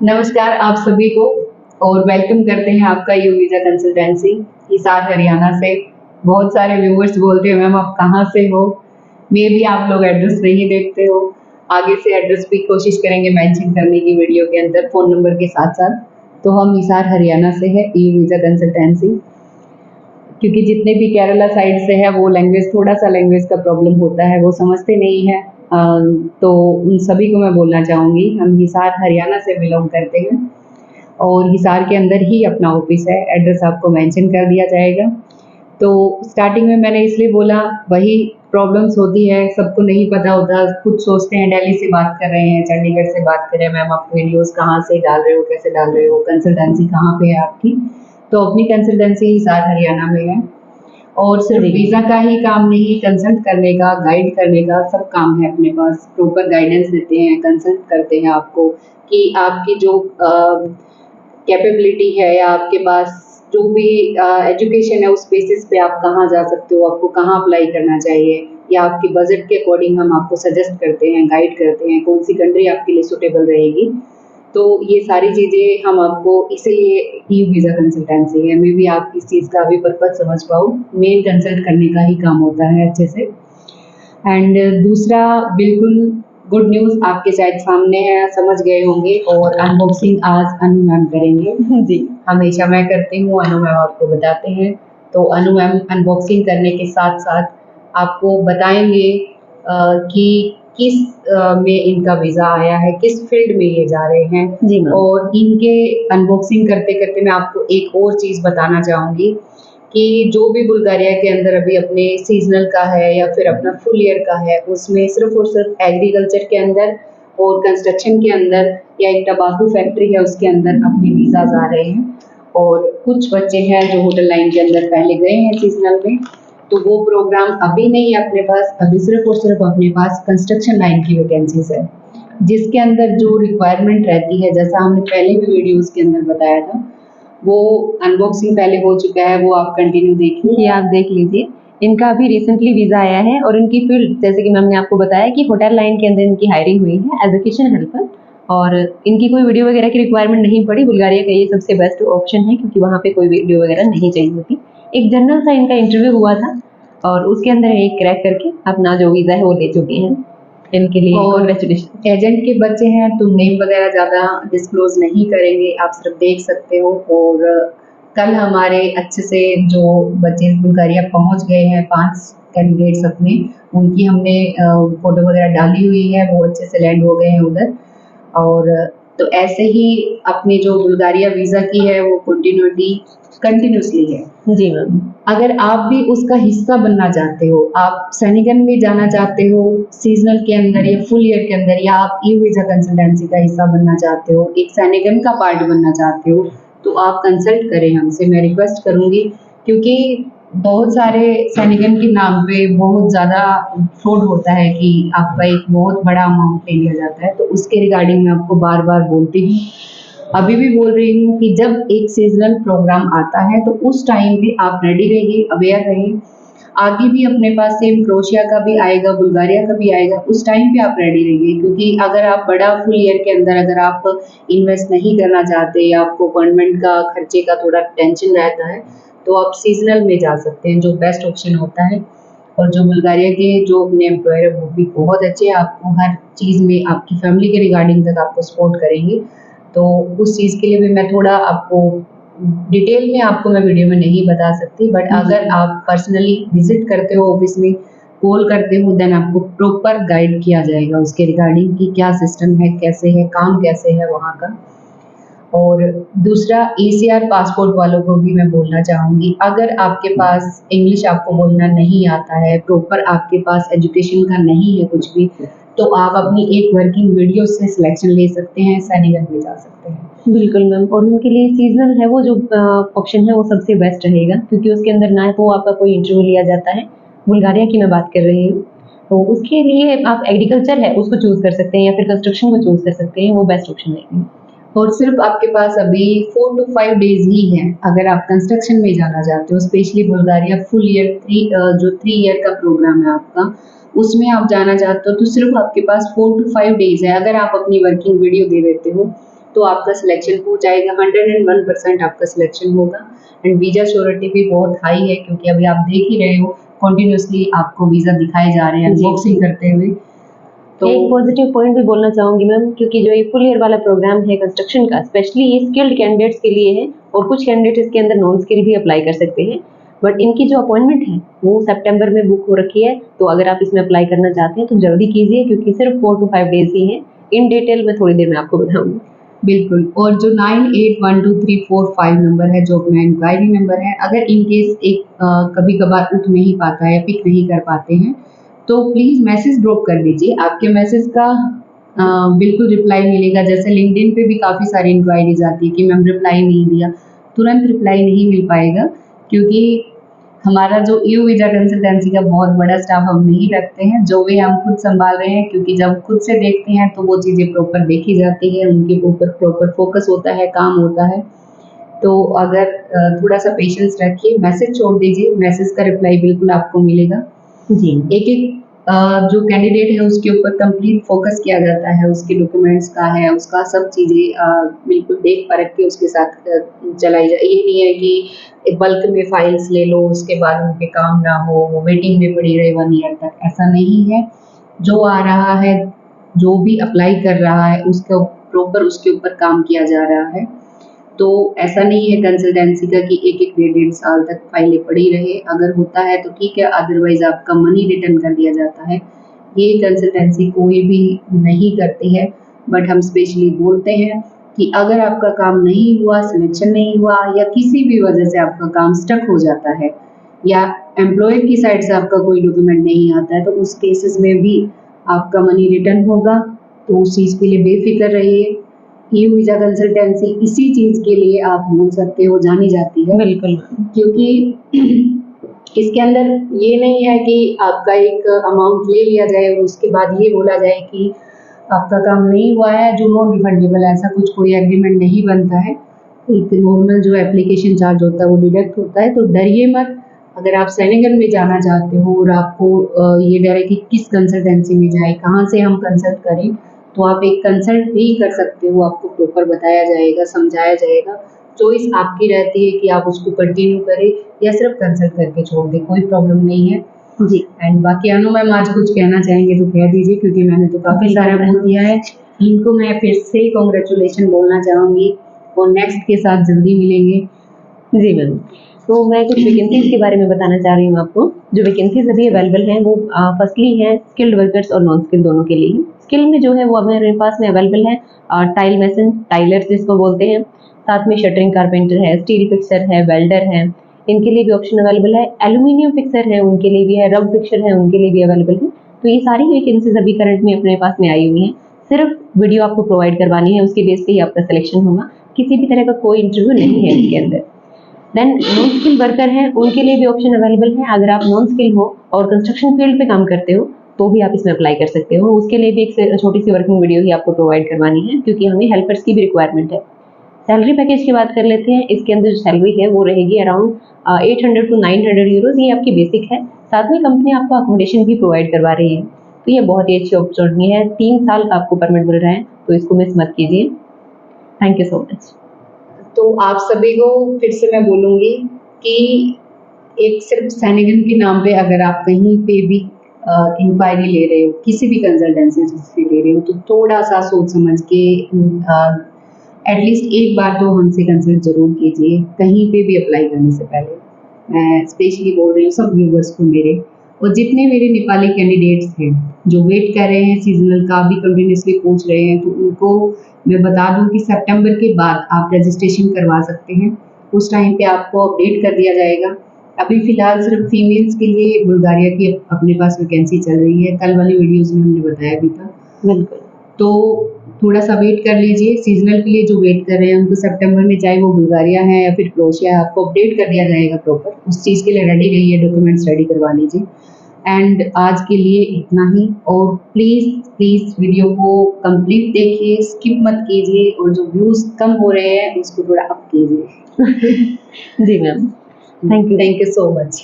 नमस्कार आप सभी को और वेलकम करते हैं आपका you visa consultancy Hisar Haryana से। बहुत सारे व्यूअर्स बोलते हैं मैम आप कहाँ से हो? मे बी आप लोग एड्रेस नहीं देखते हो। आगे से एड्रेस भी कोशिश करेंगे मेंशन करने की वीडियो के अंदर फ़ोन नंबर के साथ-साथ। तो हम हिसार हरियाणा से है यू वीज़ा कंसल्टेंसी। क्योंकि जितने भी केरला साइड से है वो थोड़ा-सा लैंग्वेज का प्रॉब्लम होता है, वो समझते नहीं हैं। तो उन सभी को मैं बोलना चाहूँगी हम हिसार हरियाणा से बिलॉन्ग करते हैं और हिसार के अंदर ही अपना ऑफिस है, एड्रेस आपको मेंशन कर दिया जाएगा। तो स्टार्टिंग में मैंने इसलिए बोला वही प्रॉब्लम्स होती है, सबको नहीं पता होता, कुछ सोचते हैं दिल्ली से बात कर रहे हैं, चंडीगढ़ से बात कर रहे हैं, मैम आप वीडियोज़ कहाँ से डाल रहे हो, कैसे डाल रहे हो, कंसल्टेंसी कहाँ पे है आपकी? तो अपनी कंसल्टेंसी हिसार हरियाणा में है और सिर्फ वीज़ा का ही काम नहीं, कंसल्ट करने का, गाइड करने का सब काम है अपने पास। प्रॉपर गाइडेंस देते हैं, कंसल्ट करते हैं आपको कि आपकी जो कैपेबिलिटी है या आपके पास जो भी एजुकेशन है उस बेसिस पे आप कहाँ जा सकते हो, आपको कहाँ अप्लाई करना चाहिए या आपके बजट के अकॉर्डिंग हम आपको सजेस्ट करते हैं, गाइड करते हैं, कौन सी कंट्री आपके लिए सूटेबल रहेगी। तो ये सारी चीज़ें हम आपको इसीलिए यू वीज़ा कंसल्टेंसी है। मे बी आप इस चीज़ का अभी पर्पज़ समझ पाओ, मेन कंसल्ट करने का ही काम होता है अच्छे से। एंड दूसरा बिल्कुल गुड न्यूज़ आपके शायद सामने है, समझ गए होंगे और अनबॉक्सिंग आज अनु मैम करेंगे। जी, हमेशा मैं करती हूँ, अनु मैम आपको बताते हैं। तो अनु मैम अनबॉक्सिंग करने के साथ-साथ आपको बताएँगे कि किस में इनका वीज़ा आया है, किस फ़ील्ड में ये जा रहे हैं। जी मैम। और इनके अनबॉक्सिंग करते-करते मैं आपको एक और चीज़ बताना चाहूँगी कि जो भी बुल्गारिया के अंदर अभी अपने सीज़नल का है या फिर अपना फुल ईयर का है, उसमें सिर्फ़ और सिर्फ़ एग्रीकल्चर के अंदर और कंस्ट्रक्शन के अंदर या एक टबाकू फैक्ट्री है उसके अंदर अपने वीज़ाज़ आ रहे हैं। और कुछ बच्चे हैं जो होटल लाइन के अंदर पहले गए हैं सीज़नल में, तो वो प्रोग्राम अभी नहीं है अपने पास, अभी सिर्फ़ और सिर्फ़ अपने पास कंस्ट्रक्शन लाइन की वैकेंसीज़ है, जिसके अंदर जो रिक्वायरमेंट रहती है, जैसा हमने पहले भी वीडियोज़ के अंदर बताया था, वो अनबॉक्सिंग पहले हो चुका है, वो आप कंटिन्यू देखिए। ये आप देख लीजिए। इनका अभी रिसेंटली वीज़ा आया है और इनकी फील्ड जैसे कि मैम ने आपको बताया कि होटल लाइन के अंदर इनकी हायरिंग हुई है एज़ अ किचन हेल्पर और इनकी कोई वीडियो वगैरह की रिक्वायरमेंट नहीं पड़ी। बुल्गारिया का ये सबसे बेस्ट ऑप्शन है क्योंकि वहाँ पे कोई वीडियो वगैरह नहीं चाहिए होती। एक जनरल सा इनका इंटरव्यू हुआ था और उसके अंदर ये क्रैक करके अपना जो वीज़ा है वो ले चुके हैं। इनके लिए और कांग्रेचुलेशन। एजेंट के बच्चे हैं तो नेम वगैरह ज़्यादा डिस्क्लोज़ नहीं करेंगे, आप सिर्फ देख सकते हो। और कल हमारे अच्छे से जो बच्चे बुल्गारिया पहुँच गए हैं 5 कैंडिडेट्स अपने, उनकी हमने फ़ोटो वगैरह डाली हुई है, वो अच्छे से लैंड हो गए हैं उधर। और तो ऐसे ही अपनी जो बुल्गारिया वीज़ा की है वो कंटिन्यूअसली है। जी मैम। अगर आप भी उसका हिस्सा बनना चाहते हो, आप सेनेगन में जाना चाहते हो सीज़नल के अंदर या फुल ईयर के अंदर या आप ई वीज़ा कंसल्टेंसी का हिस्सा बनना चाहते हो, एक सेनेगन का पार्ट बनना चाहते हो, तो आप कंसल्ट करें हमसे, मैं रिक्वेस्ट करूँगी। क्योंकि बहुत सारे सेनेगन के नाम पे बहुत ज़्यादा फ्रॉड होता है कि आपका एक बहुत बड़ा अमाउंट ले लिया जाता है, तो उसके रिगार्डिंग मैं आपको बार-बार बोलती हूँ। अभी भी बोल रही हूँ कि जब एक सीज़नल प्रोग्राम आता है तो उस टाइम पे आप रेडी रहिए, अवेयर रहिए। आगे भी अपने पास सेम क्रोएशिया का भी आएगा, बुल्गारिया का भी आएगा, उस टाइम पे आप रेडी रहिए। क्योंकि अगर आप बड़ा फुल ईयर के अंदर अगर आप इन्वेस्ट नहीं करना चाहते या आपको अपॉइंटमेंट का खर्चे का थोड़ा टेंशन रहता है, तो आप सीज़नल में जा सकते हैं, जो बेस्ट ऑप्शन होता है। और जो बुल्गारिया के जो अपने एम्प्लॉयर है वो भी बहुत अच्छे हैं, आपको हर चीज़ में आपकी फैमिली के रिगार्डिंग तक आपको सपोर्ट करेंगे। तो उस चीज़ के लिए भी मैं थोड़ा आपको डिटेल में आपको मैं वीडियो में नहीं बता सकती, बट अगर आप पर्सनली विज़िट करते हो ऑफ़िस में, कॉल करते हो, देन आपको प्रॉपर गाइड किया जाएगा उसके रिगार्डिंग कि क्या सिस्टम है, कैसे है, काम कैसे है वहाँ का। और दूसरा ईसीआर पासपोर्ट वालों को भी मैं बोलना चाहूँगी, अगर आपके पास इंग्लिश आपको बोलना नहीं आता है, प्रॉपर आपके पास एजुकेशन का नहीं है कुछ भी, तो आप अपनी एक वर्किंग वीडियो से सिलेक्शन ले सकते हैं, सेनेगल में जा सकते हैं। बिल्कुल मैम और उनके लिए सीज़नल है वो जो ऑप्शन है वो सबसे बेस्ट रहेगा क्योंकि उसके अंदर ना तो आपका कोई इंटरव्यू लिया जाता है, बुल्गारिया की मैं बात कर रही हूँ। तो उसके लिए आप एग्रीकल्चर है उसको चूज़ कर सकते हैं या फिर कंस्ट्रक्शन को चूज़ कर सकते हैं, वो बेस्ट ऑप्शन रहेगी। और सिर्फ आपके पास अभी 4 टू 5 डेज़ ही हैं, अगर आप कंस्ट्रक्शन में जाना चाहते हो, स्पेशली बुल्गारिया फुल ईयर जो 3 ईयर का प्रोग्राम है आपका, उसमें आप जाना चाहते हो, तो सिर्फ आपके पास 4 टू 5 डेज़ है। अगर आप अपनी वर्किंग वीडियो दे देते हो, तो आपका सिलेक्शन हो जाएगा, 101% आपका सिलेक्शन होगा। एंड वीज़ा श्योरिटी भी बहुत हाई है, क्योंकि अभी आप देख ही रहे हो कंटिन्यूअसली आपको वीज़ा दिखाए जा रहे हैं जी। अनबॉक्सिंग करते हुए। तो एक पॉजिटिव पॉइंट भी बोलना चाहूंगी मैम, क्योंकि जो ये फुल ईयर वाला प्रोग्राम है कंस्ट्रक्शन का, स्पेशली ये स्किल्ड कैंडिडेट्स के लिए है, और कुछ कैंडिडेट इसके अंदर नॉन स्किल भी अप्लाई कर सकते हैं। बट इनकी जो अपॉइंटमेंट है वो सितंबर में बुक हो रखी है, तो अगर आप इसमें अप्लाई करना चाहते हैं तो जल्दी कीजिए, क्योंकि सिर्फ 4 to 5 डेज ही हैं। इन डिटेल मैं थोड़ी देर में आपको बताऊंगी। बिल्कुल, और जो 981234 नंबर है जो अपना इंक्वायरी नंबर है, अगर इन केस कभी कभार उठ नहीं पाता है, पिक नहीं कर पाते हैं, तो प्लीज़ मैसेज ड्रॉप कर दीजिए। आपके मैसेज का बिल्कुल रिप्लाई मिलेगा। जैसे लिंक्डइन पे भी काफ़ी सारी इंक्वायरीज आती है कि मैम रिप्लाई नहीं दिया, तुरंत रिप्लाई नहीं मिल पाएगा, क्योंकि हमारा जो ईयू वीज़ा कंसल्टेंसी का बहुत बड़ा स्टाफ हम नहीं रखते हैं, जो भी हम खुद संभाल रहे हैं, क्योंकि जब खुद से देखते हैं तो वो चीज़ें प्रॉपर देखी जाती है, उनके ऊपर प्रॉपर फोकस होता है, काम होता है। तो अगर थोड़ा सा पेशेंस रखिए, मैसेज छोड़ दीजिए, मैसेज का रिप्लाई बिल्कुल आपको मिलेगा। जी। एक-एक जो कैंडिडेट है उसके ऊपर कंप्लीट फोकस किया जाता है, उसके डॉक्यूमेंट्स का है, उसका सब चीज़ें बिल्कुल देख परख के उसके साथ चलाई जाए। ये नहीं है कि बल्क में फाइल्स ले लो, उसके बाद उन पे काम ना हो, वो वेटिंग में पड़ी रहे 1 ईयर तक, ऐसा नहीं है। जो आ रहा है, जो भी अप्लाई कर रहा है, उसका प्रॉपर उसके ऊपर काम किया जा रहा है। तो ऐसा नहीं है कंसल्टेंसी का कि 1-1 डेढ़-डेढ़ साल तक फाइलें पड़ी रहे, अगर होता है तो ठीक है, अदरवाइज़ आपका मनी रिटर्न कर दिया जाता है। ये कंसल्टेंसी कोई भी नहीं करती है, बट हम स्पेशली बोलते हैं कि अगर आपका काम नहीं हुआ, सिलेक्शन नहीं हुआ, या किसी भी वजह से आपका काम स्टक हो जाता है, या एम्प्लॉयर की साइड से आपका कोई डॉक्यूमेंट नहीं आता है, तो उस केसेस में भी आपका मनी रिटर्न होगा। तो उस चीज़ के लिए बेफ़िक्र रहिए। ईयू वीज़ा कंसल्टेंसी इसी चीज़ के लिए आप बोल सकते हो जानी जाती है, बिल्कुल। क्योंकि इसके अंदर ये नहीं है कि आपका एक अमाउंट ले लिया जाए और उसके बाद ये बोला जाए कि आपका काम नहीं हुआ है, जो नॉन रिफंडेबल है, ऐसा कुछ कोई एग्रीमेंट नहीं बनता है। एक नॉर्मल जो एप्लीकेशन चार्ज होता है वो डिडक्ट होता है, तो डरिए मत। अगर आप सेनेगन में जाना चाहते हो और आपको ये डर है कि किस कंसल्टेंसी में जाएँ, कहाँ से हम कंसल्ट करें, तो आप एक कंसल्ट भी कर सकते हो, आपको प्रॉपर बताया जाएगा, समझाया जाएगा। चॉइस आपकी रहती है कि आप उसको कंटिन्यू करें या सिर्फ कंसल्ट करके छोड़ दें, कोई प्रॉब्लम नहीं है। जी। एंड बाकी अनु मैम आज कुछ कहना चाहेंगे तो कह दीजिए, क्योंकि मैंने तो काफ़ी सारा बोल दिया है। इनको मैं फिर से कांग्रेचुलेशन बोलना चाहूँगी और नेक्स्ट के साथ जल्दी मिलेंगे। जी मैम, तो मैं कुछ वैकेंसीज के बारे में बताना चाह रही हूँ आपको। जो वैकेंसीज अभी अवेलेबल हैं वो फर्स्टली है स्किल्ड वर्कर्स और नॉन स्किल्ड दोनों के लिए। स्किल में जो है वो मेरे पास में अवेलेबल है टाइल मेसन, टाइलर्स जिसको बोलते हैं, साथ में शटरिंग कारपेंटर है, स्टील फिक्सर है, वेल्डर है, इनके लिए भी ऑप्शन अवेलेबल है। एल्यूमिनियम फिक्सर है उनके लिए भी है, रब फिक्सर है उनके लिए भी अवेलेबल है। तो ये सारी वैकेंसीज अभी करंट में अपने पास में आई हुई हैं। सिर्फ वीडियो आपको प्रोवाइड करवानी है, उसके बेस पे ही आपका सिलेक्शन होगा। किसी भी तरह का कोई इंटरव्यू नहीं है इसके अंदर। देन नॉन स्किल वर्कर हैं उनके लिए भी ऑप्शन अवेलेबल है। अगर आप नॉन स्किल हो और कंस्ट्रक्शन फील्ड पे काम करते हो तो भी आप इसमें अप्लाई कर सकते हो। उसके लिए भी एक छोटी सी वर्किंग वीडियो ही आपको प्रोवाइड करवानी है, क्योंकि हमें हेल्पर्स की भी रिक्वायरमेंट है। सैलरी पैकेज की बात कर लेते हैं। इसके अंदर जो सैलरी है वो रहेगी अराउंड 800 to 900 यूरोज, ये आपकी बेसिक है। साथ में कंपनी आपको अकोमोडेशन भी प्रोवाइड करवा रही है, तो ये बहुत ही अच्छी अपॉर्चुनिटी है। 3 साल का आपको परमिट मिल रहा है, तो इसको मिस मत कीजिए। Thank you so much. तो आप सभी को फिर से मैं बोलूँगी कि एक सिर्फ सेनेगन के नाम पे अगर आप कहीं पे भी इंक्वायरी ले रहे हो, किसी भी कंसल्टेंसी से ले रहे हो, तो थोड़ा-सा सोच समझ के एटलीस्ट एक बार तो हमसे कंसल्ट ज़रूर कीजिए, कहीं पे भी अप्लाई करने से पहले। मैं स्पेशली बोल रही हूँ सब व्यूवर्स को मेरे, और जितने मेरे नेपाली कैंडिडेट्स हैं, जो वेट कर रहे हैं सीज़नल का भी कंटिन्यूअसली पूछ रहे हैं, तो उनको मैं बता दूँ कि सितंबर के बाद आप रजिस्ट्रेशन करवा सकते हैं। उस टाइम पे आपको अपडेट कर दिया जाएगा। अभी फ़िलहाल सिर्फ फीमेल्स के लिए बुल्गारिया की अपने पास वैकेंसी चल रही है, कल वाली वीडियोज़ में हमने बताया भी था। बिल्कुल। तो थोड़ा-सा वेट कर लीजिए। सीज़नल के लिए जो वेट कर रहे हैं उनको सितंबर में, चाहे वो बुल्गारिया है या फिर क्रोएशिया है, आपको अपडेट कर दिया जाएगा प्रॉपर। उस चीज़ के लिए रेडी रहिए, डॉक्यूमेंट्स रेडी करवा लीजिए। एंड आज के लिए इतना ही, और प्लीज़ वीडियो को कंप्लीट देखिए, स्किप मत कीजिए, और जो व्यूज़ कम हो रहे हैं उसको थोड़ा अप कीजिए। जी ma'am, thank you. Thank you so much.